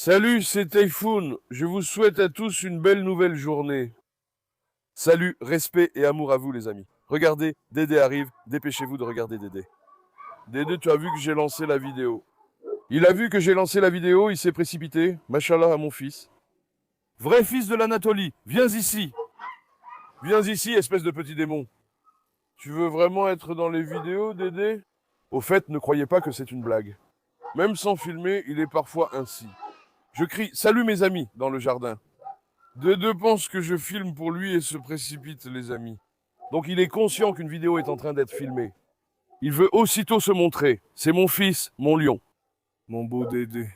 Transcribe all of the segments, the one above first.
Salut, c'est Typhoon. Je vous souhaite à tous une belle nouvelle journée. Salut, respect et amour à vous les amis. Regardez, Dédé arrive, dépêchez-vous de regarder Dédé. Dédé, tu as vu que j'ai lancé la vidéo. Il a vu que j'ai lancé la vidéo, il s'est précipité. Machallah à mon fils. Vrai fils de l'Anatolie, viens ici. Viens ici, espèce de petit démon. Tu veux vraiment être dans les vidéos, Dédé? Au fait, ne croyez pas que c'est une blague. Même sans filmer, il est parfois ainsi. Je crie « Salut mes amis » dans le jardin. Dédé pense que je filme pour lui et se précipite, les amis. Donc il est conscient qu'une vidéo est en train d'être filmée. Il veut aussitôt se montrer. C'est mon fils, mon lion. Mon beau Dédé.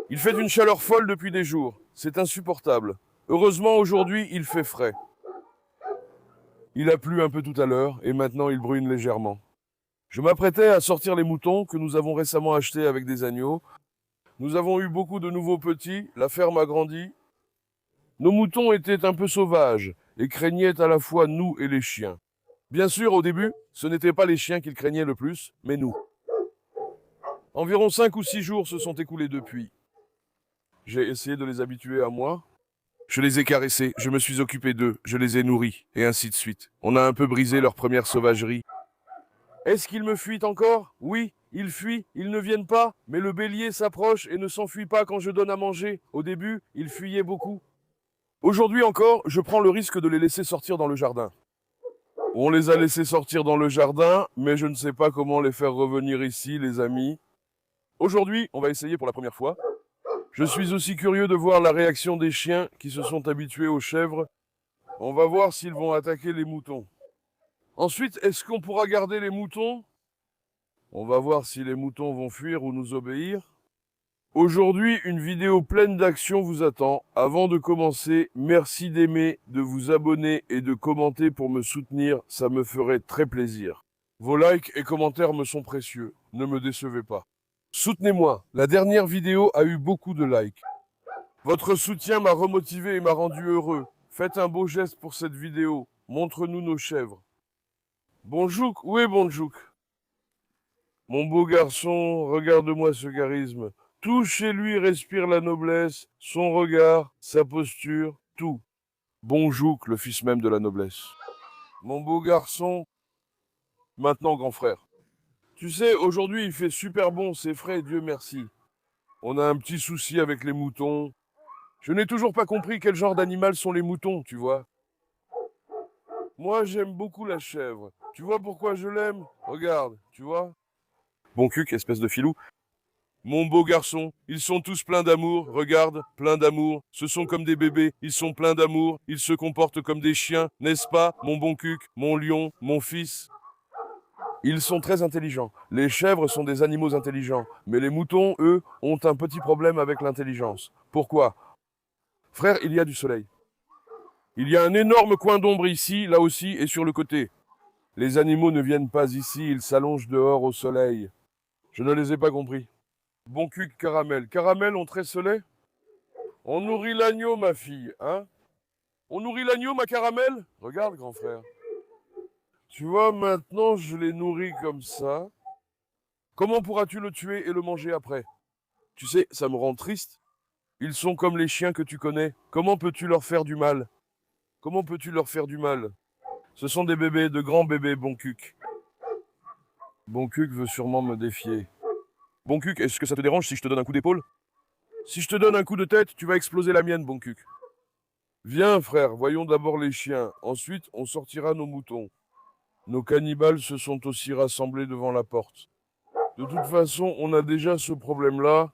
Il fait une chaleur folle depuis des jours. C'est insupportable. Heureusement, aujourd'hui, il fait frais. Il a plu un peu tout à l'heure et maintenant il brune légèrement. Je m'apprêtais à sortir les moutons que nous avons récemment achetés avec des agneaux. Nous avons eu beaucoup de nouveaux petits, la ferme a grandi. Nos moutons étaient un peu sauvages et craignaient à la fois nous et les chiens. Bien sûr, au début, ce n'étaient pas les chiens qu'ils craignaient le plus, mais nous. Environ 5 ou 6 jours se sont écoulés depuis. J'ai essayé de les habituer à moi. Je les ai caressés, je me suis occupé d'eux, je les ai nourris, et ainsi de suite. On a un peu brisé leur première sauvagerie. Est-ce qu'ils me fuient encore? Oui, ils fuient, ils ne viennent pas, mais le bélier s'approche et ne s'enfuit pas quand je donne à manger. Au début, ils fuyaient beaucoup. Aujourd'hui encore, je prends le risque de les laisser sortir dans le jardin. On les a laissés sortir dans le jardin, mais je ne sais pas comment les faire revenir ici, les amis. Aujourd'hui, on va essayer pour la première fois. Je suis aussi curieux de voir la réaction des chiens qui se sont habitués aux chèvres. On va voir s'ils vont attaquer les moutons. Ensuite, est-ce qu'on pourra garder les moutons? On va voir si les moutons vont fuir ou nous obéir. Aujourd'hui, une vidéo pleine d'action vous attend. Avant de commencer, merci d'aimer, de vous abonner et de commenter pour me soutenir, ça me ferait très plaisir. Vos likes et commentaires me sont précieux, ne me décevez pas. Soutenez-moi, la dernière vidéo a eu beaucoup de likes. Votre soutien m'a remotivé et m'a rendu heureux. Faites un beau geste pour cette vidéo, montre-nous nos chèvres. Bonjouk, où est Bonjouk? Mon beau garçon, regarde-moi ce charisme. Tout chez lui respire la noblesse, son regard, sa posture, tout. Bon Jouk, le fils même de la noblesse. Mon beau garçon, maintenant grand frère. Tu sais, aujourd'hui il fait super bon, c'est frais, Dieu merci. On a un petit souci avec les moutons. Je n'ai toujours pas compris quel genre d'animal sont les moutons, tu vois. Moi j'aime beaucoup la chèvre. Tu vois pourquoi je l'aime? Regarde, tu vois. Bon cuc, espèce de filou. Mon beau garçon, ils sont tous pleins d'amour, regarde, pleins d'amour. Ce sont comme des bébés, ils sont pleins d'amour, ils se comportent comme des chiens, n'est-ce pas, mon bon cuc, mon lion, mon fils? Ils sont très intelligents. Les chèvres sont des animaux intelligents, mais les moutons, eux, ont un petit problème avec l'intelligence. Pourquoi? Frère, il y a du soleil. Il y a un énorme coin d'ombre ici, là aussi, et sur le côté. Les animaux ne viennent pas ici, ils s'allongent dehors au soleil. Je ne les ai pas compris. Bon cul caramel. Caramel, on tresse le lait? On nourrit l'agneau, ma fille, hein? On nourrit l'agneau, ma caramel? Regarde, grand frère. Tu vois, maintenant, je les nourris comme ça. Comment pourras-tu le tuer et le manger après? Tu sais, ça me rend triste. Ils sont comme les chiens que tu connais. Comment peux-tu leur faire du mal? Comment peux-tu leur faire du mal? Ce sont des bébés, de grands bébés, bon cuc. Bon cuc veut sûrement me défier. Bon cuc, est-ce que ça te dérange si je te donne un coup d'épaule? Si je te donne un coup de tête, tu vas exploser la mienne, bon cuc. Viens, frère, voyons d'abord les chiens. Ensuite, on sortira nos moutons. Nos cannibales se sont aussi rassemblés devant la porte. De toute façon, on a déjà ce problème-là.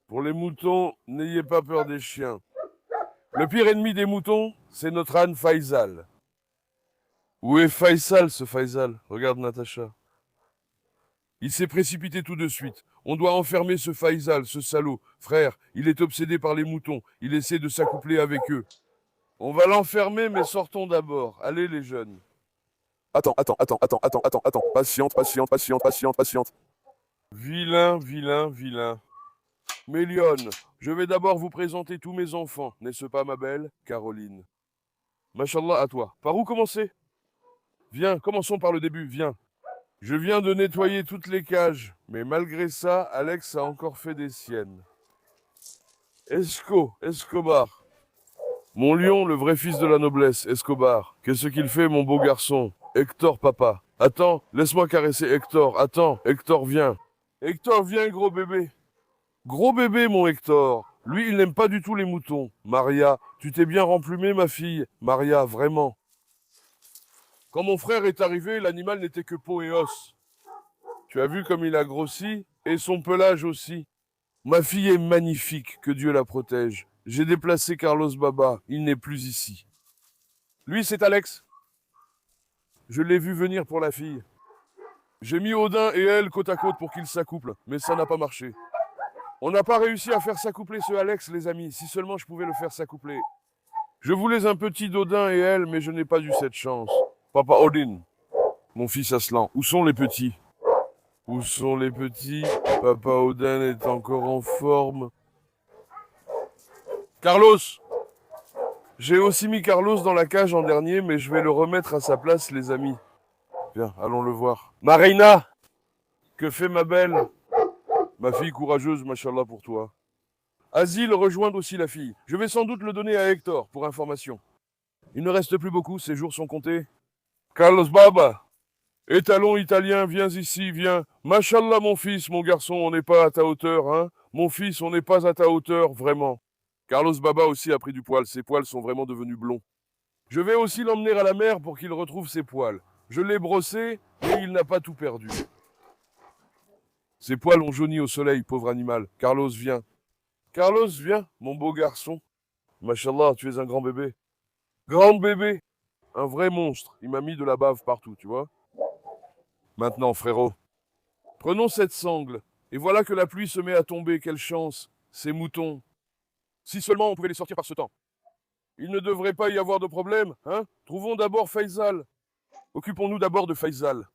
Pour les moutons, n'ayez pas peur des chiens. Le pire ennemi des moutons, c'est notre âne Faisal. Où est Faisal, ce Faisal? Regarde Natacha. Il s'est précipité tout de suite. On doit enfermer ce Faisal, ce salaud. Frère, il est obsédé par les moutons. Il essaie de s'accoupler avec eux. On va l'enfermer, mais sortons d'abord. Allez, les jeunes. Attends. Patiente. Vilain, vilain, vilain. Mélione, je vais d'abord vous présenter tous mes enfants, n'est-ce pas, ma belle Caroline? Machallah à toi. Par où commencer? Viens, commençons par le début, viens. Je viens de nettoyer toutes les cages, mais malgré ça, Alex a encore fait des siennes. Escobar. Mon lion, le vrai fils de la noblesse, Escobar. Qu'est-ce qu'il fait, mon beau garçon? Hector, papa. Attends, laisse-moi caresser Hector. Attends, Hector, viens. Hector, viens, gros bébé. Gros bébé, mon Hector. Lui, il n'aime pas du tout les moutons. Maria, tu t'es bien remplumée, ma fille. Maria, vraiment. Quand mon frère est arrivé, l'animal n'était que peau et os. Tu as vu comme il a grossi? Et son pelage aussi. Ma fille est magnifique, que Dieu la protège. J'ai déplacé Carlos Baba, il n'est plus ici. Lui, c'est Alex. Je l'ai vu venir pour la fille. J'ai mis Odin et elle côte à côte pour qu'ils s'accouplent, mais ça n'a pas marché. On n'a pas réussi à faire s'accoupler ce Alex, les amis. Si seulement je pouvais le faire s'accoupler. Je voulais un petit d'Odin et elle, mais je n'ai pas eu cette chance. Papa Odin, mon fils Aslan, où sont les petits? Où sont les petits? Papa Odin est encore en forme. Carlos! J'ai aussi mis Carlos dans la cage en dernier, mais je vais le remettre à sa place, les amis. Viens, allons le voir. Marina! Que fait ma belle? Ma fille courageuse, machallah pour toi. Asile, rejoindre aussi la fille. Je vais sans doute le donner à Hector, pour information. Il ne reste plus beaucoup, ses jours sont comptés. Carlos Baba! Étalon italien, viens ici, viens. Machallah, mon fils, mon garçon, on n'est pas à ta hauteur, hein? Mon fils, on n'est pas à ta hauteur, vraiment. Carlos Baba aussi a pris du poil, ses poils sont vraiment devenus blonds. Je vais aussi l'emmener à la mer pour qu'il retrouve ses poils. Je l'ai brossé, mais il n'a pas tout perdu. Ses poils ont jauni au soleil, pauvre animal. Carlos, viens. Carlos, viens, mon beau garçon. Machallah, tu es un grand bébé. Grand bébé! Un vrai monstre. Il m'a mis de la bave partout, tu vois. Maintenant, frérot, prenons cette sangle. Et voilà que la pluie se met à tomber, quelle chance. Ces moutons. Si seulement on pouvait les sortir par ce temps. Il ne devrait pas y avoir de problème, hein? Trouvons d'abord Faisal. Occupons-nous d'abord de Faisal.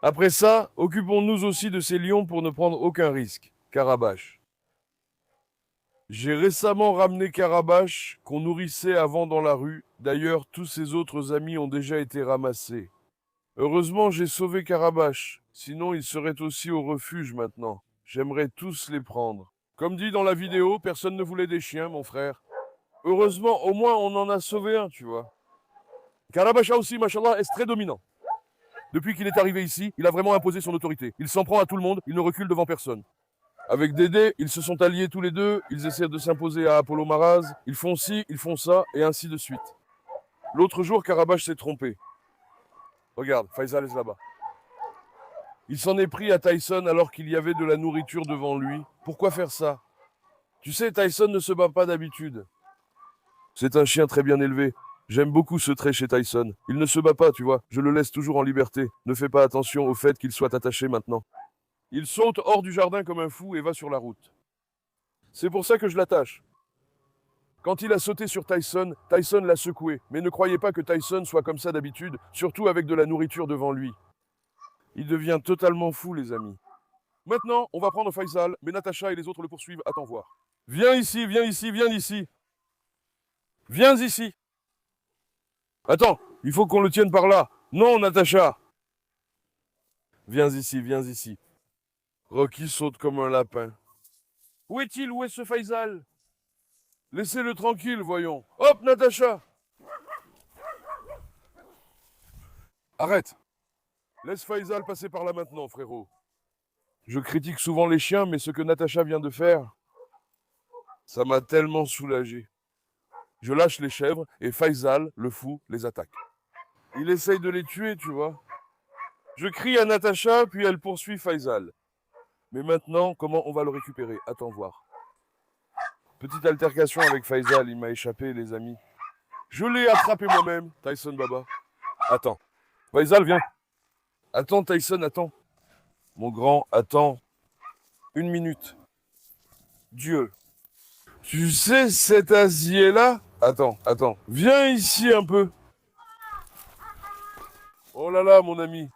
Après ça, occupons-nous aussi de ces lions pour ne prendre aucun risque. Carabache. J'ai récemment ramené Carabache, qu'on nourrissait avant dans la rue. D'ailleurs, tous ses autres amis ont déjà été ramassés. Heureusement, j'ai sauvé Carabache. Sinon, il serait aussi au refuge maintenant. J'aimerais tous les prendre. Comme dit dans la vidéo, personne ne voulait des chiens, mon frère. Heureusement, au moins, on en a sauvé un, tu vois. Carabacha aussi, machallah, est très dominant. Depuis qu'il est arrivé ici, il a vraiment imposé son autorité. Il s'en prend à tout le monde, il ne recule devant personne. Avec Dédé, ils se sont alliés tous les deux, ils essaient de s'imposer à Apollo Maraz, ils font ci, ils font ça, et ainsi de suite. L'autre jour, Carabache s'est trompé. Regarde, Faisal est là-bas. Il s'en est pris à Tyson alors qu'il y avait de la nourriture devant lui. Pourquoi faire ça? Tu sais, Tyson ne se bat pas d'habitude. C'est un chien très bien élevé. J'aime beaucoup ce trait chez Tyson. Il ne se bat pas, tu vois. Je le laisse toujours en liberté. Ne fais pas attention au fait qu'il soit attaché maintenant. Il saute hors du jardin comme un fou et va sur la route. C'est pour ça que je l'attache. Quand il a sauté sur Tyson, Tyson l'a secoué. Mais ne croyez pas que Tyson soit comme ça d'habitude, surtout avec de la nourriture devant lui. Il devient totalement fou, les amis. Maintenant, on va prendre Faisal, mais Natacha et les autres le poursuivent. Attends voir. Viens ici, viens ici, viens ici. Viens ici. Attends, il faut qu'on le tienne par là. Non, Natacha. Viens ici, viens ici. Rocky saute comme un lapin. Où est-il? Où est ce Faisal? Laissez-le tranquille, voyons. Hop, Natacha. Arrête. Laisse Faisal passer par là maintenant, frérot. Je critique souvent les chiens, mais ce que Natacha vient de faire, ça m'a tellement soulagé. Je lâche les chèvres et Faisal, le fou, les attaque. Il essaye de les tuer, tu vois. Je crie à Natacha, puis elle poursuit Faisal. Mais maintenant, comment on va le récupérer? Attends voir. Petite altercation avec Faisal, il m'a échappé, les amis. Je l'ai attrapé moi-même, Tyson Baba. Attends. Faisal, viens. Attends, Tyson, attends. Mon grand, attends. 1 minute. Dieu. Tu sais cet asier-là? Attends. Viens ici un peu. Oh là là, mon ami.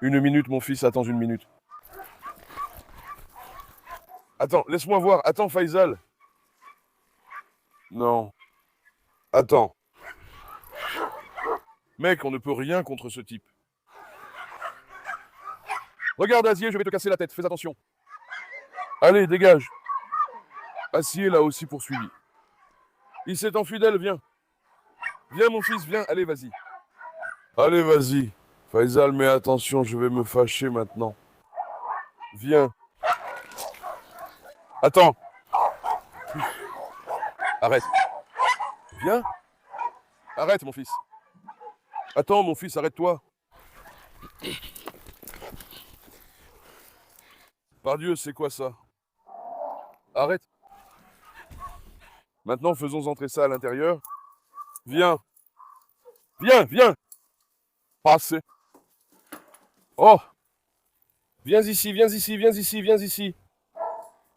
1 minute, mon fils, attends 1 minute. Attends, laisse-moi voir. Attends, Faisal. Non. Attends. Mec, on ne peut rien contre ce type. Regarde, Asier, je vais te casser la tête, fais attention. Allez, dégage. Asier l'a aussi poursuivi. Il s'est enfui d'elle, viens. Viens, mon fils, viens, allez, vas-y. Allez, vas-y. Faisal, mais attention, je vais me fâcher maintenant. Viens. Attends. Arrête. Viens. Arrête, mon fils. Attends, mon fils, arrête-toi. Pardieu, c'est quoi ça? Arrête. Maintenant, faisons entrer ça à l'intérieur. Viens. Viens, viens. Passez. Oh. Viens ici, viens ici, viens ici, viens ici.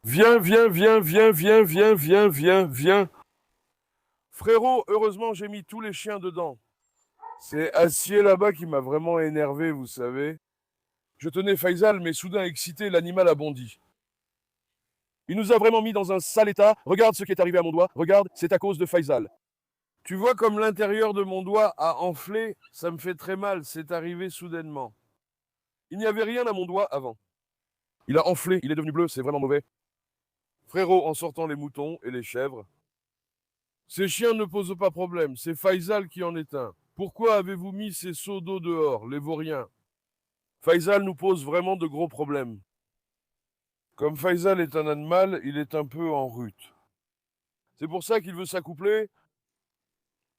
Viens, viens, viens, viens, viens, viens, viens, viens, viens. Frérot, heureusement, j'ai mis tous les chiens dedans. C'est Acier là-bas qui m'a vraiment énervé, vous savez. Je tenais Faisal, mais soudain excité, l'animal a bondi. Il nous a vraiment mis dans un sale état. Regarde ce qui est arrivé à mon doigt. Regarde, c'est à cause de Faisal. Tu vois comme l'intérieur de mon doigt a enflé? Ça me fait très mal, c'est arrivé soudainement. Il n'y avait rien à mon doigt avant. Il a enflé, il est devenu bleu, c'est vraiment mauvais. Frérot, en sortant les moutons et les chèvres. Ces chiens ne posent pas problème, c'est Faisal qui en est un. Pourquoi avez-vous mis ces seaux d'eau dehors, les vauriens? Faisal nous pose vraiment de gros problèmes. Comme Faisal est un animal, il est un peu en rut. C'est pour ça qu'il veut s'accoupler.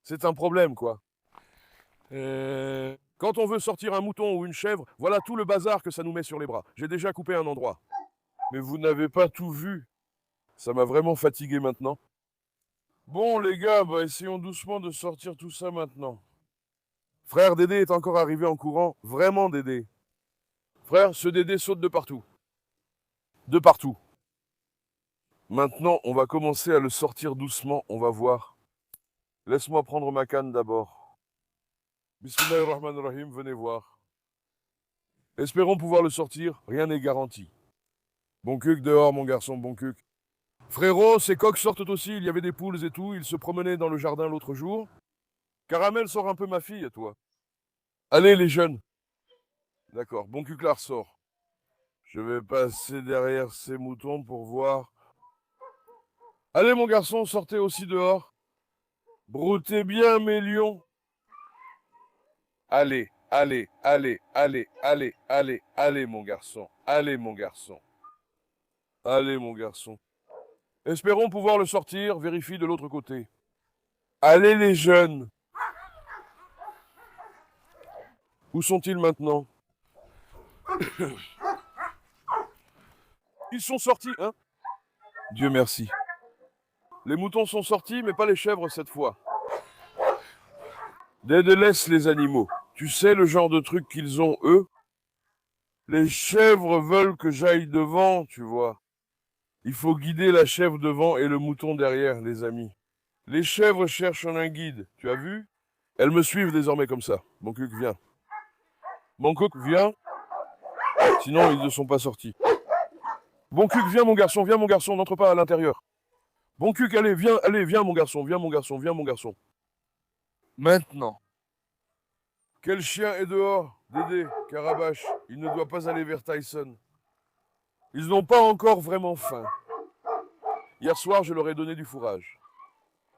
C'est un problème, quoi. Quand on veut sortir un mouton ou une chèvre, voilà tout le bazar que ça nous met sur les bras. J'ai déjà coupé un endroit. Mais vous n'avez pas tout vu. Ça m'a vraiment fatigué maintenant. Bon, les gars, essayons doucement de sortir tout ça maintenant. Frère, Dédé est encore arrivé en courant. Vraiment, Dédé. Frère, ce Dédé saute de partout. De partout. Maintenant, on va commencer à le sortir doucement, on va voir. Laisse-moi prendre ma canne d'abord. Bismillahirrahmanirrahim, venez voir. Espérons pouvoir le sortir, rien n'est garanti. Bon cuc dehors, mon garçon, bon cuc. Frérot, ces coqs sortent aussi, il y avait des poules et tout, ils se promenaient dans le jardin l'autre jour. Caramel, sort un peu ma fille, toi. Allez, les jeunes. D'accord, bon cuc la ressort. Je vais passer derrière ces moutons pour voir. Allez, mon garçon, sortez aussi dehors. Broutez bien, mes lions. Allez, allez, allez, allez, allez, allez, allez, mon garçon. Allez, mon garçon. Allez, mon garçon. Espérons pouvoir le sortir, vérifie de l'autre côté. Allez, les jeunes. Où sont-ils maintenant? Ils sont sortis, hein? Dieu merci. Les moutons sont sortis, mais pas les chèvres cette fois. Dédé laisse les animaux. Tu sais le genre de truc qu'ils ont, eux? Les chèvres veulent que j'aille devant, tu vois. Il faut guider la chèvre devant et le mouton derrière, les amis. Les chèvres cherchent un guide, tu as vu? Elles me suivent désormais comme ça. Bon cuc, viens. Bon cuc, viens. Sinon, ils ne sont pas sortis. Bon cuc, viens mon garçon, n'entre pas à l'intérieur. Bon cuc, allez, viens mon garçon, viens mon garçon, viens mon garçon. Maintenant. Quel chien est dehors? Dédé, Carabache, il ne doit pas aller vers Tyson. Ils n'ont pas encore vraiment faim. Hier soir, je leur ai donné du fourrage.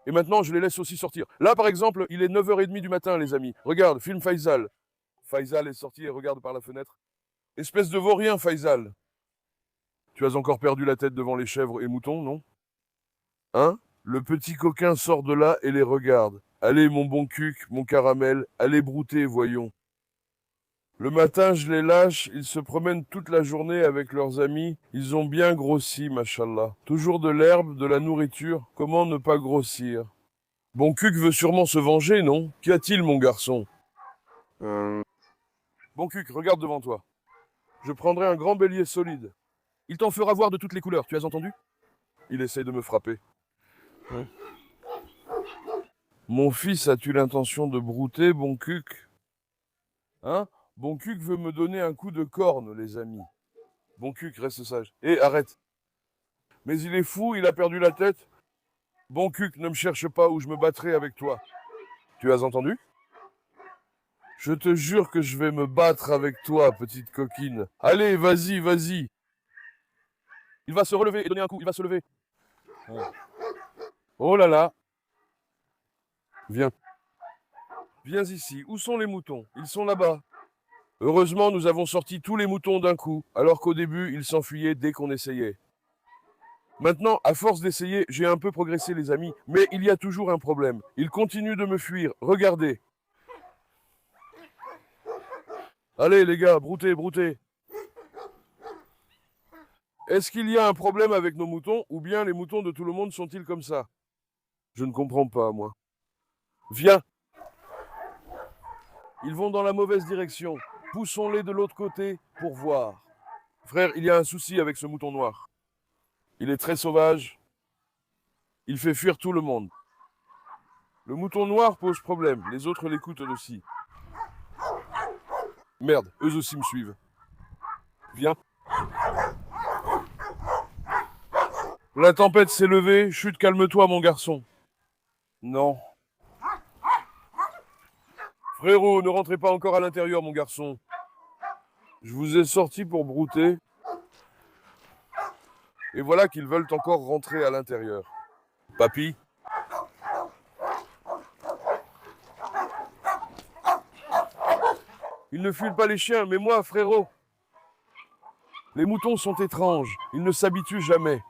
Et maintenant, je les laisse aussi sortir. Là, par exemple, il est 9h30 du matin, les amis. Regarde, film Faisal. Faisal est sorti et regarde par la fenêtre. Espèce de vaurien, Faisal. Tu as encore perdu la tête devant les chèvres et moutons, non? Hein? Le petit coquin sort de là et les regarde. Allez, mon bon cuc, mon caramel, allez brouter, voyons. Le matin, je les lâche, ils se promènent toute la journée avec leurs amis. Ils ont bien grossi, machallah. Toujours de l'herbe, de la nourriture. Comment ne pas grossir? Bon cuc veut sûrement se venger, non? Qu'y a-t-il, mon garçon? Bon cuc, regarde devant toi. Je prendrai un grand bélier solide. Il t'en fera voir de toutes les couleurs, tu as entendu? Il essaye de me frapper. Ouais. Mon fils, as-tu l'intention de brouter, bon cuc? Hein? Bon cuc veut me donner un coup de corne, les amis. Bon cuc, reste sage. Hé, arrête. Mais il est fou, il a perdu la tête. Bon cuc, ne me cherche pas ou je me battrai avec toi. Tu as entendu? Je te jure que je vais me battre avec toi, petite coquine. Allez, vas-y, vas-y. Il va se relever et donner un coup, il va se lever. Oh là là. Viens. Viens ici. Où sont les moutons? Ils sont là-bas. Heureusement, nous avons sorti tous les moutons d'un coup, alors qu'au début, ils s'enfuyaient dès qu'on essayait. Maintenant, à force d'essayer, j'ai un peu progressé, les amis, mais il y a toujours un problème. Ils continuent de me fuir. Regardez. Allez, les gars, broutez, broutez. Est-ce qu'il y a un problème avec nos moutons, ou bien les moutons de tout le monde sont-ils comme ça? Je ne comprends pas, moi. Viens. Ils vont dans la mauvaise direction. Poussons-les de l'autre côté pour voir. Frère, il y a un souci avec ce mouton noir. Il est très sauvage. Il fait fuir tout le monde. Le mouton noir pose problème. Les autres l'écoutent aussi. Merde, eux aussi me suivent. Viens. La tempête s'est levée. Chut, calme-toi, mon garçon. Non. Frérot, ne rentrez pas encore à l'intérieur, mon garçon. Je vous ai sorti pour brouter. Et voilà qu'ils veulent encore rentrer à l'intérieur. Papy? Ils ne fuient pas les chiens, mais moi, frérot. Les moutons sont étranges. Ils ne s'habituent jamais.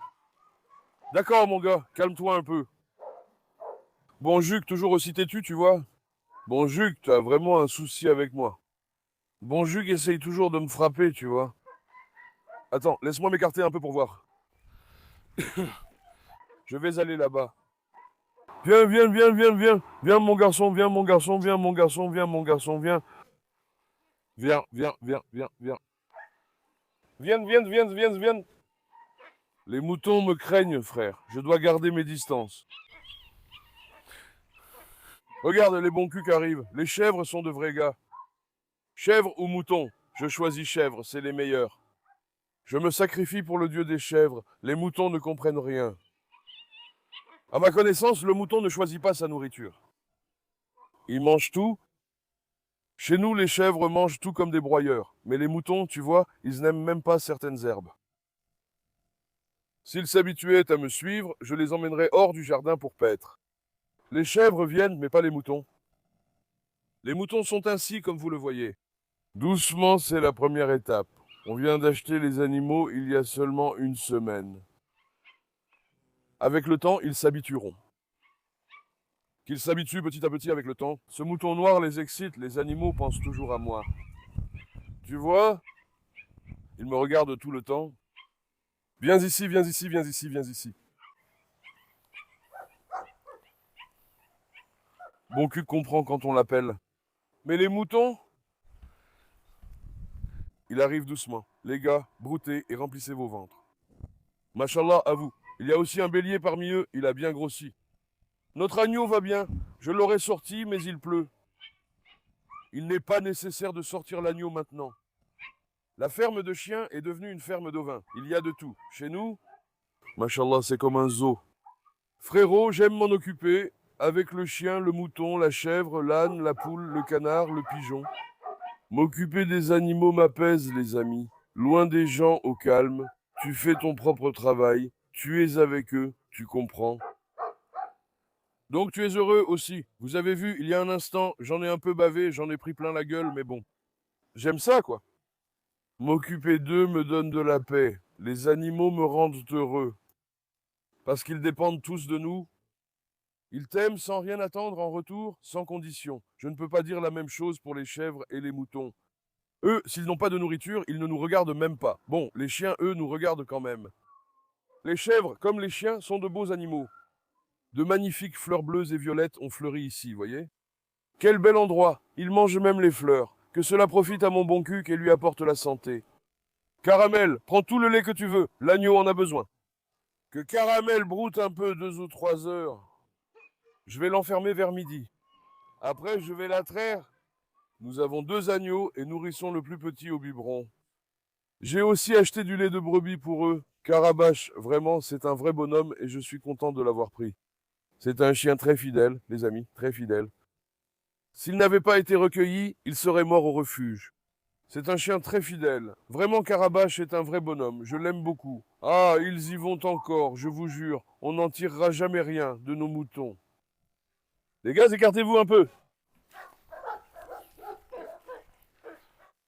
D'accord, mon gars, calme-toi un peu. Bon, Juc, toujours aussi têtu, tu vois. Bon, Juc, tu as vraiment un souci avec moi. Bon, Juc essaye toujours de me frapper, tu vois. Attends, laisse-moi m'écarter un peu pour voir. Je vais aller là-bas. Viens, viens, viens, viens, viens. Viens, mon garçon, viens, mon garçon, viens, mon garçon, viens, mon garçon, viens. Viens, viens, viens, viens, viens. Viens, viens, viens, viens, viens. Les moutons me craignent, frère. Je dois garder mes distances. Regarde, les bons culs qui arrivent. Les chèvres sont de vrais gars. Chèvres ou moutons? Je choisis chèvres, c'est les meilleurs. Je me sacrifie pour le dieu des chèvres. Les moutons ne comprennent rien. À ma connaissance, le mouton ne choisit pas sa nourriture. Il mange tout. Chez nous, les chèvres mangent tout comme des broyeurs. Mais les moutons, tu vois, ils n'aiment même pas certaines herbes. S'ils s'habituaient à me suivre, je les emmènerais hors du jardin pour paître. Les chèvres viennent, mais pas les moutons. Les moutons sont ainsi, comme vous le voyez. Doucement, c'est la première étape. On vient d'acheter les animaux il y a seulement une semaine. Avec le temps, ils s'habitueront. Qu'ils s'habituent petit à petit avec le temps. Ce mouton noir les excite, les animaux pensent toujours à moi. Tu vois? Ils me regardent tout le temps. Viens ici, viens ici, viens ici, viens ici. Bon cul comprend quand on l'appelle. Mais les moutons? Il arrive doucement. Les gars, broutez et remplissez vos ventres. Machallah, à vous. Il y a aussi un bélier parmi eux, il a bien grossi. Notre agneau va bien. Je l'aurais sorti, mais il pleut. Il n'est pas nécessaire de sortir l'agneau maintenant. La ferme de chiens est devenue une ferme d'ovins. Il y a de tout. Chez nous, machallah, c'est comme un zoo. Frérot, j'aime m'en occuper. Avec le chien, le mouton, la chèvre, l'âne, la poule, le canard, le pigeon. M'occuper des animaux m'apaise, les amis. Loin des gens, au calme. Tu fais ton propre travail. Tu es avec eux. Tu comprends. Donc tu es heureux aussi. Vous avez vu, il y a un instant, j'en ai un peu bavé, j'en ai pris plein la gueule, mais bon. J'aime ça, quoi. M'occuper d'eux me donne de la paix. Les animaux me rendent heureux. Parce qu'ils dépendent tous de nous. Ils t'aiment sans rien attendre en retour, sans condition. Je ne peux pas dire la même chose pour les chèvres et les moutons. Eux, s'ils n'ont pas de nourriture, ils ne nous regardent même pas. Bon, les chiens, eux, nous regardent quand même. Les chèvres, comme les chiens, sont de beaux animaux. De magnifiques fleurs bleues et violettes ont fleuri ici, voyez? Quel bel endroit! Ils mangent même les fleurs. Que cela profite à mon bon cul et lui apporte la santé. Caramel, prends tout le lait que tu veux. L'agneau en a besoin. Que Caramel broute un peu 2 ou 3 heures. Je vais l'enfermer vers midi. Après, je vais la traire. Nous avons 2 agneaux et nourrissons le plus petit au biberon. J'ai aussi acheté du lait de brebis pour eux. Carabache, vraiment, c'est un vrai bonhomme et je suis content de l'avoir pris. C'est un chien très fidèle, les amis, très fidèle. S'il n'avait pas été recueilli, il serait mort au refuge. C'est un chien très fidèle. Vraiment, Carabache est un vrai bonhomme. Je l'aime beaucoup. Ah, ils y vont encore, je vous jure. On n'en tirera jamais rien de nos moutons. Les gars, écartez-vous un peu.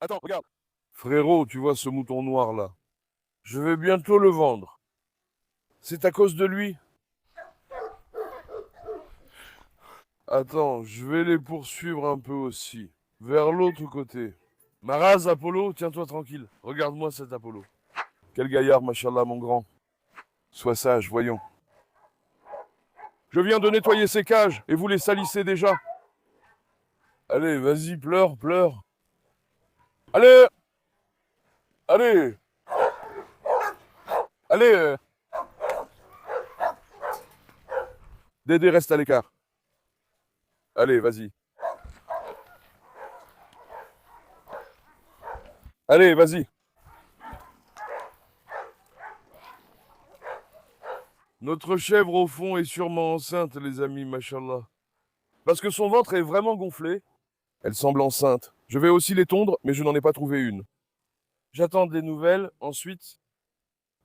Attends, regarde. Frérot, tu vois ce mouton noir là? Je vais bientôt le vendre. C'est à cause de lui? Attends, je vais les poursuivre un peu aussi. Vers l'autre côté. Maraz, Apollo, tiens-toi tranquille. Regarde-moi cet Apollo. Quel gaillard, machallah, mon grand. Sois sage, voyons. Je viens de nettoyer ces cages et vous les salissez déjà. Allez, vas-y, pleure, pleure. Allez, allez, allez. Dédé reste à l'écart. Allez, vas-y. Allez, vas-y. Notre chèvre au fond est sûrement enceinte, les amis, machallah. Parce que son ventre est vraiment gonflé. Elle semble enceinte. Je vais aussi les tondre, mais je n'en ai pas trouvé une. J'attends des nouvelles. Ensuite,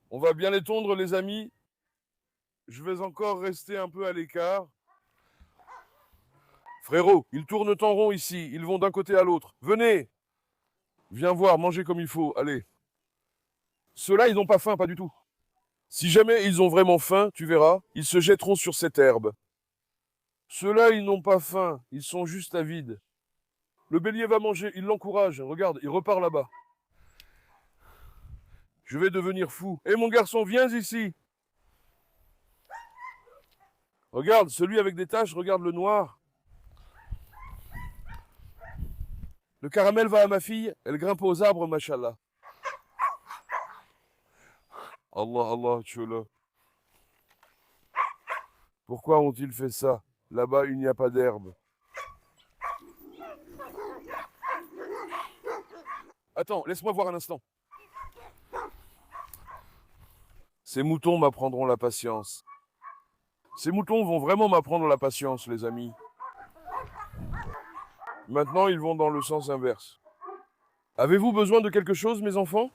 on va bien les tondre, les amis. Je vais encore rester un peu à l'écart. Frérot, ils tournent en rond ici. Ils vont d'un côté à l'autre. Venez. Viens voir, mangez comme il faut. Allez. Ceux-là, ils n'ont pas faim, pas du tout. Si jamais ils ont vraiment faim, tu verras, ils se jetteront sur cette herbe. Ceux-là, ils n'ont pas faim. Ils sont juste avides. Le bélier va manger. Il l'encourage. Regarde, il repart là-bas. Je vais devenir fou. Hé mon garçon, viens ici. Regarde, celui avec des taches, regarde le noir. Le caramel va à ma fille, elle grimpe aux arbres, machallah. Allah, Allah, tchoula. Pourquoi ont-ils fait ça? Là-bas, il n'y a pas d'herbe. Attends, laisse-moi voir un instant. Ces moutons m'apprendront la patience. Ces moutons vont vraiment m'apprendre la patience, les amis. Maintenant, ils vont dans le sens inverse. Avez-vous besoin de quelque chose, mes enfants?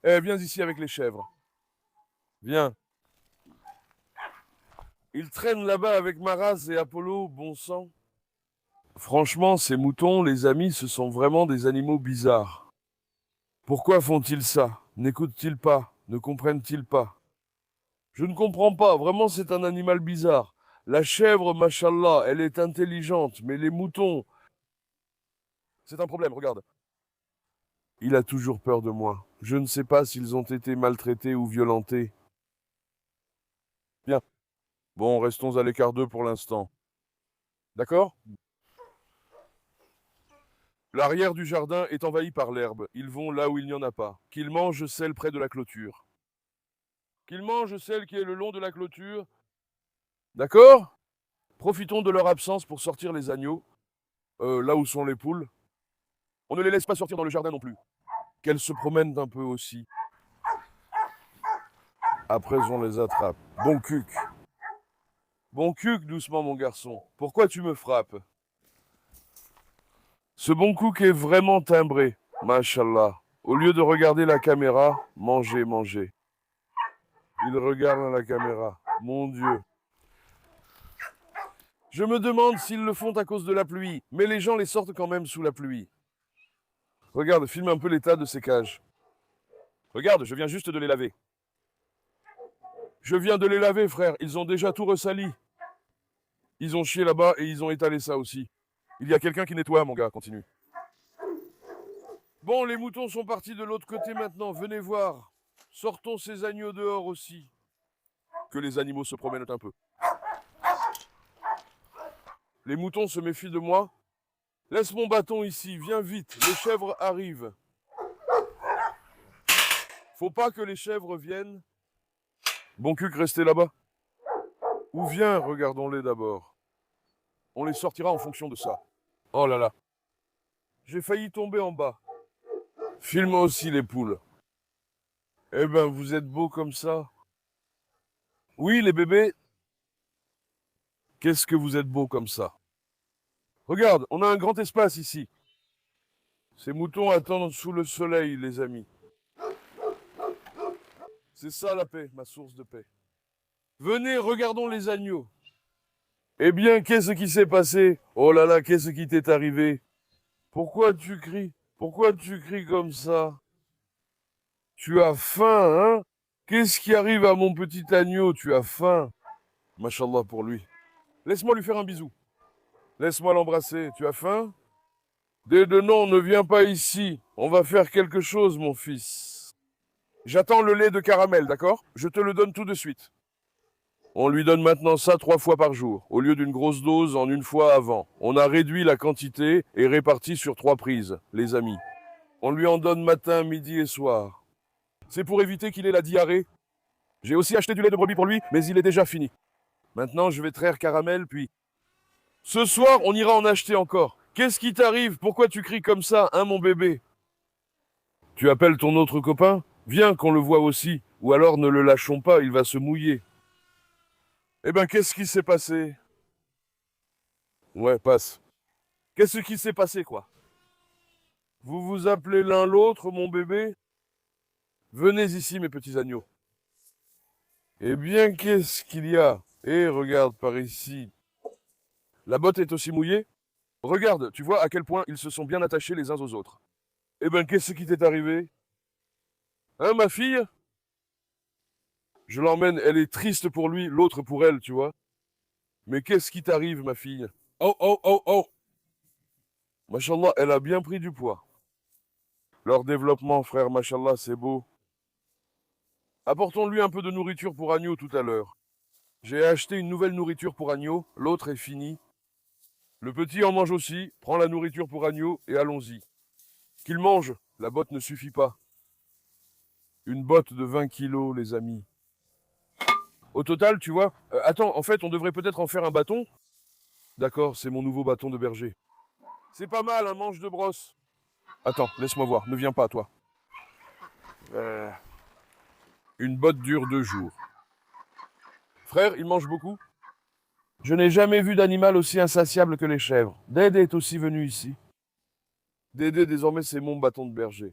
Eh, viens ici avec les chèvres. Viens. Ils traînent là-bas avec Maraz et Apollo, bon sang. Franchement, ces moutons, les amis, ce sont vraiment des animaux bizarres. Pourquoi font-ils ça? N'écoutent-ils pas? Ne comprennent-ils pas? Je ne comprends pas, vraiment c'est un animal bizarre. La chèvre, machallah, elle est intelligente, mais les moutons... C'est un problème, regarde. Il a toujours peur de moi. Je ne sais pas s'ils ont été maltraités ou violentés. Bien. Bon, restons à l'écart d'eux pour l'instant. D'accord? L'arrière du jardin est envahi par l'herbe. Ils vont là où il n'y en a pas. Qu'ils mangent celle près de la clôture. Qu'ils mangent celle qui est le long de la clôture. D'accord? Profitons de leur absence pour sortir les agneaux. Là où sont les poules. On ne les laisse pas sortir dans le jardin non plus. Qu'elles se promènent un peu aussi. Après, on les attrape. Bon cuc. Bon cuc, doucement, mon garçon. Pourquoi tu me frappes? Ce bon cuc est vraiment timbré. Mashallah. Au lieu de regarder la caméra, mangez, mangez. Il regarde la caméra. Mon Dieu. Je me demande s'ils le font à cause de la pluie, mais les gens les sortent quand même sous la pluie. Regarde, filme un peu l'état de ces cages. Regarde, je viens juste de les laver. Je viens de les laver, frère. Ils ont déjà tout ressali. Ils ont chié là-bas et ils ont étalé ça aussi. Il y a quelqu'un qui nettoie, mon gars. Continue. Bon, les moutons sont partis de l'autre côté maintenant. Venez voir. Sortons ces agneaux dehors aussi. Que les animaux se promènent un peu. Les moutons se méfient de moi. Laisse mon bâton ici. Viens vite. Les chèvres arrivent. Faut pas que les chèvres viennent. Bon cuc, restez là-bas. Ou viens, regardons-les d'abord. On les sortira en fonction de ça. Oh là là. J'ai failli tomber en bas. Filme aussi les poules. Eh ben, vous êtes beaux comme ça. Oui, les bébés. Qu'est-ce que vous êtes beaux comme ça. Regarde, on a un grand espace ici. Ces moutons attendent sous le soleil, les amis. C'est ça la paix, ma source de paix. Venez, regardons les agneaux. Eh bien, qu'est-ce qui s'est passé? Oh là là, qu'est-ce qui t'est arrivé? Pourquoi tu cries? Pourquoi tu cries comme ça? Tu as faim, hein? Qu'est-ce qui arrive à mon petit agneau? Tu as faim. Mashallah pour lui. Laisse-moi lui faire un bisou. Laisse-moi l'embrasser. Tu as faim? Dédé, non, ne viens pas ici. On va faire quelque chose, mon fils. J'attends le lait de caramel, d'accord? Je te le donne tout de suite. On lui donne maintenant ça 3 fois par jour, au lieu d'une grosse dose en une fois avant. On a réduit la quantité et réparti sur 3 prises, les amis. On lui en donne matin, midi et soir. C'est pour éviter qu'il ait la diarrhée. J'ai aussi acheté du lait de brebis pour lui, mais il est déjà fini. Maintenant, je vais traire caramel, puis... Ce soir, on ira en acheter encore. Qu'est-ce qui t'arrive? Pourquoi tu cries comme ça, hein, mon bébé? Tu appelles ton autre copain? Viens qu'on le voie aussi. Ou alors ne le lâchons pas, il va se mouiller. Eh ben, qu'est-ce qui s'est passé? Ouais, passe. Qu'est-ce qui s'est passé, quoi? Vous vous appelez l'un l'autre, mon bébé? Venez ici, mes petits agneaux. Eh bien, qu'est-ce qu'il y a? Eh, regarde par ici. La botte est aussi mouillée? Regarde, tu vois à quel point ils se sont bien attachés les uns aux autres. Eh ben, qu'est-ce qui t'est arrivé? Hein, ma fille? Je l'emmène, elle est triste pour lui, l'autre pour elle, tu vois. Mais qu'est-ce qui t'arrive, ma fille? Oh, oh, oh, oh! Mashallah, elle a bien pris du poids. Leur développement, frère, mashallah, c'est beau. Apportons-lui un peu de nourriture pour agneau tout à l'heure. J'ai acheté une nouvelle nourriture pour agneau, l'autre est finie. Le petit en mange aussi, prends la nourriture pour agneau et allons-y. Qu'il mange, la botte ne suffit pas. Une botte de 20 kilos, les amis. Au total, tu vois, attends, en fait, on devrait peut-être en faire un bâton. D'accord, c'est mon nouveau bâton de berger. C'est pas mal, un manche de brosse. Attends, laisse-moi voir, ne viens pas, toi. Une botte dure 2 jours. Frère, il mange beaucoup? Je n'ai jamais vu d'animal aussi insatiable que les chèvres. Dédé est aussi venu ici. Dédé, désormais, c'est mon bâton de berger.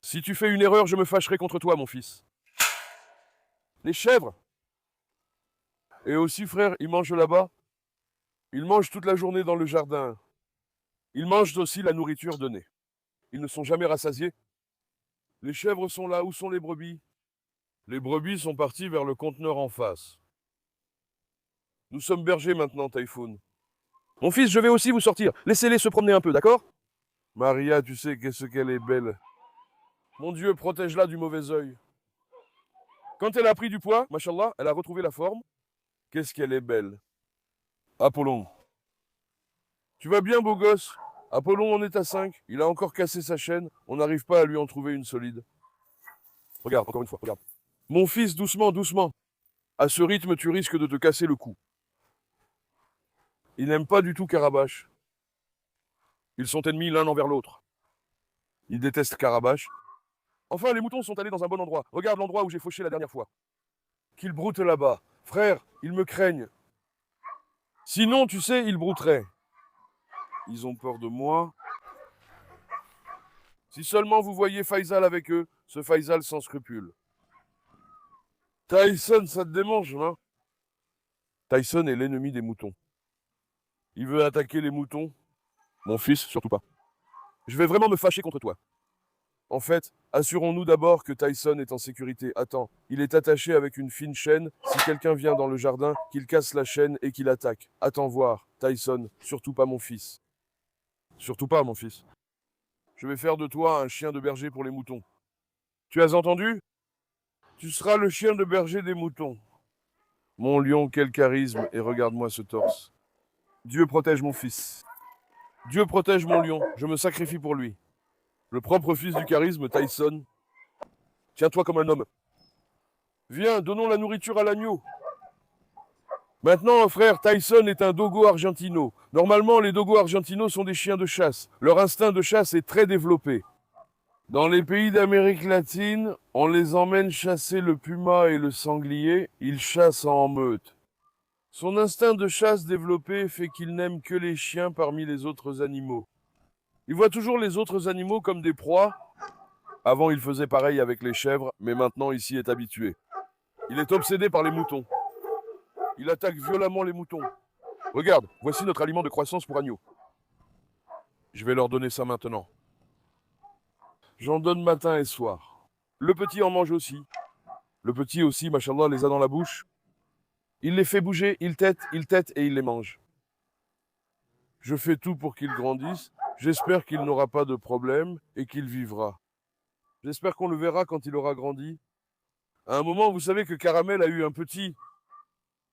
Si tu fais une erreur, je me fâcherai contre toi, mon fils. Les chèvres? Et aussi, frère, ils mangent là-bas. Ils mangent toute la journée dans le jardin. Ils mangent aussi la nourriture donnée. Ils ne sont jamais rassasiés. Les chèvres sont là. Où sont les brebis? Les brebis sont parties vers le conteneur en face. Nous sommes bergers maintenant, Typhoon. Mon fils, je vais aussi vous sortir. Laissez-les se promener un peu, d'accord? Maria, tu sais qu'est-ce qu'elle est belle. Mon Dieu, protège-la du mauvais œil. Quand elle a pris du poids, machallah, elle a retrouvé la forme. Qu'est-ce qu'elle est belle. Apollon. Tu vas bien, beau gosse? Apollon en est à 5. Il a encore cassé sa chaîne. On n'arrive pas à lui en trouver une solide. Regarde, encore une fois, regarde. Mon fils, doucement, doucement. À ce rythme, tu risques de te casser le cou. Il n'aime pas du tout Carabache. Ils sont ennemis l'un envers l'autre. Il déteste Carabache. Enfin, les moutons sont allés dans un bon endroit. Regarde l'endroit où j'ai fauché la dernière fois. Qu'ils broutent là-bas. Frère, ils me craignent. Sinon, tu sais, ils brouteraient. Ils ont peur de moi. Si seulement vous voyez Faisal avec eux, ce Faisal sans scrupules. Tyson, ça te démange, hein? Tyson est l'ennemi des moutons. Il veut attaquer les moutons. Mon fils, surtout pas. Je vais vraiment me fâcher contre toi. En fait, assurons-nous d'abord que Tyson est en sécurité. Attends, il est attaché avec une fine chaîne. Si quelqu'un vient dans le jardin, qu'il casse la chaîne et qu'il attaque. Attends voir, Tyson, surtout pas mon fils. Surtout pas, mon fils. Je vais faire de toi un chien de berger pour les moutons. Tu as entendu? Tu seras le chien de berger des moutons. Mon lion, quel charisme, et regarde-moi ce torse. Dieu protège mon fils. Dieu protège mon lion, je me sacrifie pour lui. Le propre fils du charisme, Tyson. Tiens-toi comme un homme. Viens, donnons la nourriture à l'agneau. Maintenant, frère, Tyson est un dogo argentino. Normalement, les dogos argentinos sont des chiens de chasse. Leur instinct de chasse est très développé. Dans les pays d'Amérique latine, on les emmène chasser le puma et le sanglier. Ils chassent en meute. Son instinct de chasse développé fait qu'il n'aime que les chiens parmi les autres animaux. Il voit toujours les autres animaux comme des proies. Avant, il faisait pareil avec les chèvres, mais maintenant, il s'y est habitué. Il est obsédé par les moutons. Il attaque violemment les moutons. Regarde, voici notre aliment de croissance pour agneaux. Je vais leur donner ça maintenant. J'en donne matin et soir. Le petit en mange aussi. Le petit aussi, machallah, les a dans la bouche. Il les fait bouger, il tète et il les mange. Je fais tout pour qu'il grandisse. J'espère qu'il n'aura pas de problème et qu'il vivra. J'espère qu'on le verra quand il aura grandi. À un moment, vous savez que Caramel a eu un petit.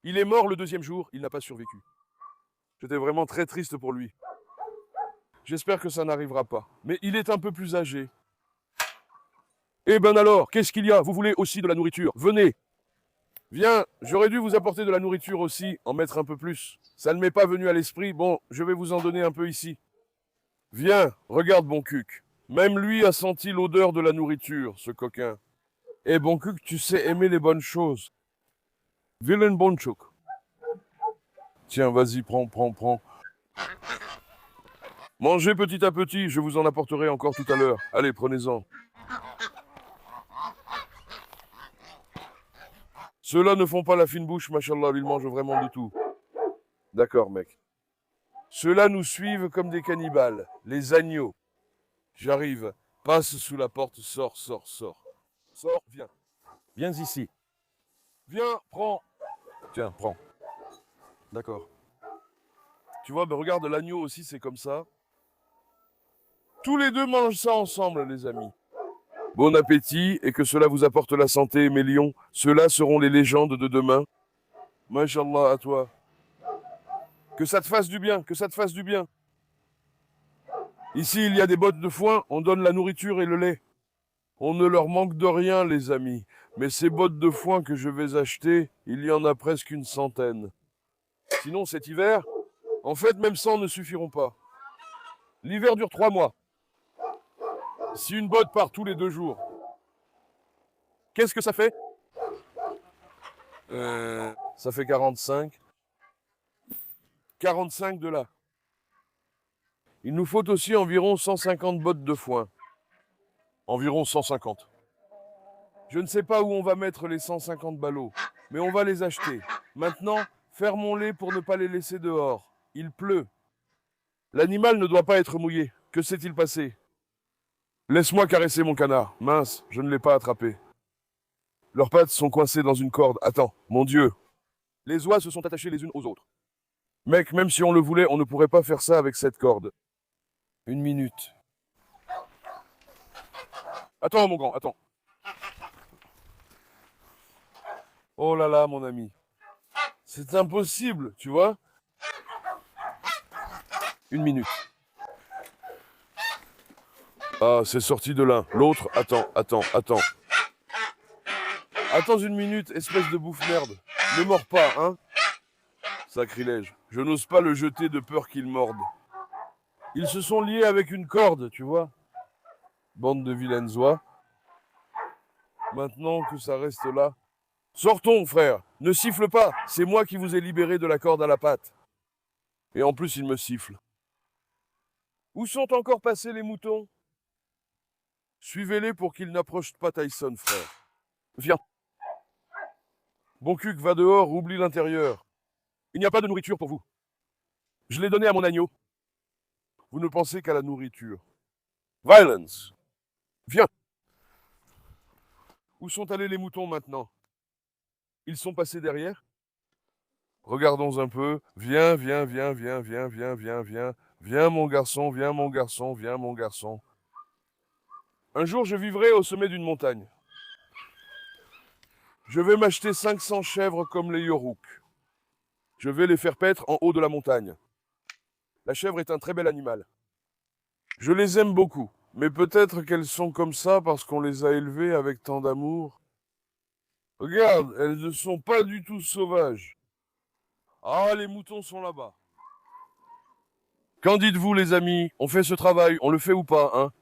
Il est mort le deuxième jour, il n'a pas survécu. J'étais vraiment très triste pour lui. J'espère que ça n'arrivera pas. Mais il est un peu plus âgé. Eh ben alors, qu'est-ce qu'il y a? Vous voulez aussi de la nourriture? Venez. Viens, j'aurais dû vous apporter de la nourriture aussi, en mettre un peu plus. Ça ne m'est pas venu à l'esprit. Bon, je vais vous en donner un peu ici. Viens, regarde bon cuc. Même lui a senti l'odeur de la nourriture, ce coquin. Eh bon cuc, tu sais aimer les bonnes choses. Villain bonchouk. Tiens, vas-y, prends. Mangez petit à petit, je vous en apporterai encore tout à l'heure. Allez, prenez-en. Ceux-là ne font pas la fine bouche, machallah, ils mangent vraiment de tout. D'accord, mec. Ceux-là nous suivent comme des cannibales, les agneaux. J'arrive, passe sous la porte, sors. Sors, viens. Viens ici. Viens, prends. Tiens, prends. D'accord. Tu vois, ben regarde, l'agneau aussi, c'est comme ça. Tous les deux mangent ça ensemble, les amis. Bon appétit et que cela vous apporte la santé, mes lions. Ceux-là seront les légendes de demain. Mashallah à toi. Que ça te fasse du bien, que ça te fasse du bien. Ici, il y a des bottes de foin, on donne la nourriture et le lait. On ne leur manque de rien, les amis. Mais ces bottes de foin que je vais acheter, il y en a presque une centaine. Sinon, cet hiver, en fait, même 100 ne suffiront pas. L'hiver dure 3 mois. Si une botte part tous les 2 jours, qu'est-ce que ça fait? Ça fait 45. 45 de là. Il nous faut aussi environ 150 bottes de foin. Environ 150. Je ne sais pas où on va mettre les 150 ballots, mais on va les acheter. Maintenant, fermons-les pour ne pas les laisser dehors. Il pleut. L'animal ne doit pas être mouillé. Que s'est-il passé? Laisse-moi caresser mon canard. Mince, je ne l'ai pas attrapé. Leurs pattes sont coincées dans une corde. Attends, mon Dieu. Les oies se sont attachées les unes aux autres. Mec, même si on le voulait, on ne pourrait pas faire ça avec cette corde. Une minute. Attends, mon grand, attends. Oh là là, mon ami. C'est impossible, tu vois? Une minute. Ah, c'est sorti de l'un. L'autre, attends. Attends une minute, espèce de bouffe merde. Ne mords pas, hein? Sacrilège. Je n'ose pas le jeter de peur qu'il morde. Ils se sont liés avec une corde, tu vois? Bande de vilaines oies. Maintenant que ça reste là. Sortons, frère. Ne siffle pas. C'est moi qui vous ai libéré de la corde à la patte. Et en plus, il me siffle. Où sont encore passés les moutons? Suivez-les pour qu'ils n'approchent pas Tyson, frère. Viens. Bon cuc, va dehors, oublie l'intérieur. Il n'y a pas de nourriture pour vous. Je l'ai donné à mon agneau. Vous ne pensez qu'à la nourriture. Violence. Viens. Où sont allés les moutons maintenant? Ils sont passés derrière? Regardons un peu. Viens. Viens, mon garçon. Un jour, je vivrai au sommet d'une montagne. Je vais m'acheter 500 chèvres comme les Yorouk. Je vais les faire paître en haut de la montagne. La chèvre est un très bel animal. Je les aime beaucoup, mais peut-être qu'elles sont comme ça parce qu'on les a élevées avec tant d'amour. Regarde, elles ne sont pas du tout sauvages. Ah, les moutons sont là-bas. Qu'en dites-vous, les amis? On fait ce travail, on le fait ou pas, hein?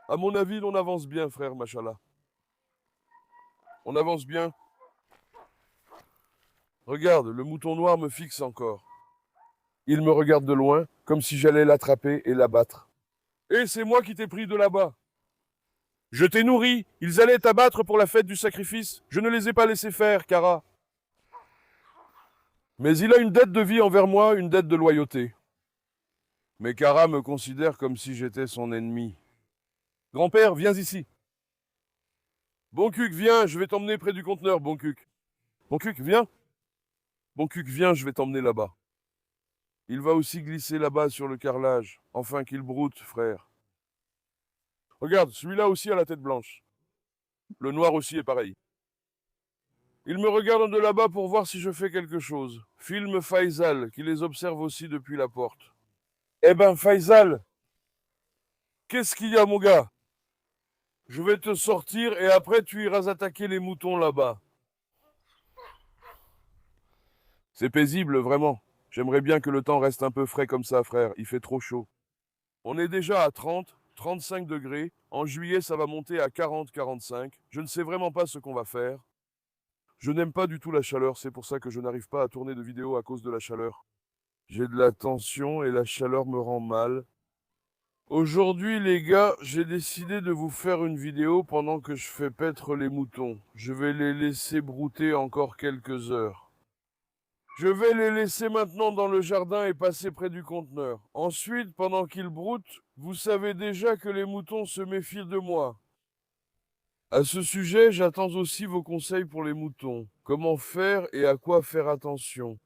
À mon avis, on avance bien, frère, machallah. On avance bien. Regarde, le mouton noir me fixe encore. Il me regarde de loin, comme si j'allais l'attraper et l'abattre. Et c'est moi qui t'ai pris de là-bas. Je t'ai nourri, ils allaient t'abattre pour la fête du sacrifice. Je ne les ai pas laissés faire, Kara. Mais il a une dette de vie envers moi, une dette de loyauté. Mais Kara me considère comme si j'étais son ennemi. Grand-père, viens ici. Boncuc, viens, je vais t'emmener près du conteneur, Boncuc. Boncuc, viens. Boncuc, viens, je vais t'emmener là-bas. Il va aussi glisser là-bas sur le carrelage, enfin qu'il broute, frère. Regarde, celui-là aussi a la tête blanche. Le noir aussi est pareil. Il me regarde de là-bas pour voir si je fais quelque chose. Filme Faisal, qui les observe aussi depuis la porte. Eh ben, Faisal, qu'est-ce qu'il y a, mon gars? Je vais te sortir et après tu iras attaquer les moutons là-bas. C'est paisible, vraiment. J'aimerais bien que le temps reste un peu frais comme ça, frère. Il fait trop chaud. On est déjà à 30, 35 degrés. En juillet, ça va monter à 40, 45. Je ne sais vraiment pas ce qu'on va faire. Je n'aime pas du tout la chaleur, c'est pour ça que je n'arrive pas à tourner de vidéos à cause de la chaleur. J'ai de la tension et la chaleur me rend mal. Aujourd'hui, les gars, j'ai décidé de vous faire une vidéo pendant que je fais paître les moutons. Je vais les laisser brouter encore quelques heures. Je vais les laisser maintenant dans le jardin et passer près du conteneur. Ensuite, pendant qu'ils broutent, vous savez déjà que les moutons se méfient de moi. À ce sujet, j'attends aussi vos conseils pour les moutons. Comment faire et à quoi faire attention.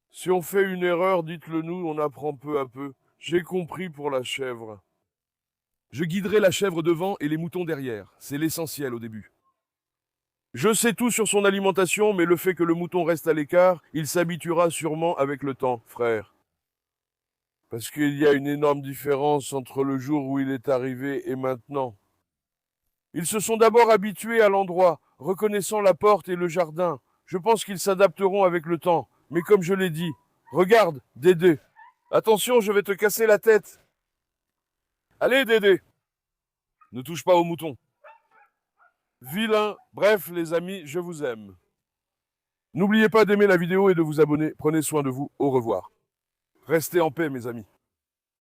Si on fait une erreur, dites-le nous, on apprend peu à peu. J'ai compris pour la chèvre. Je guiderai la chèvre devant et les moutons derrière. C'est l'essentiel au début. Je sais tout sur son alimentation, mais le fait que le mouton reste à l'écart, il s'habituera sûrement avec le temps, frère. Parce qu'il y a une énorme différence entre le jour où il est arrivé et maintenant. Ils se sont d'abord habitués à l'endroit, reconnaissant la porte et le jardin. Je pense qu'ils s'adapteront avec le temps. Mais comme je l'ai dit, regarde, Dédé. Attention, je vais te casser la tête. Allez, Dédé. Ne touche pas aux moutons. Vilain. Bref, les amis, je vous aime. N'oubliez pas d'aimer la vidéo et de vous abonner. Prenez soin de vous. Au revoir. Restez en paix, mes amis.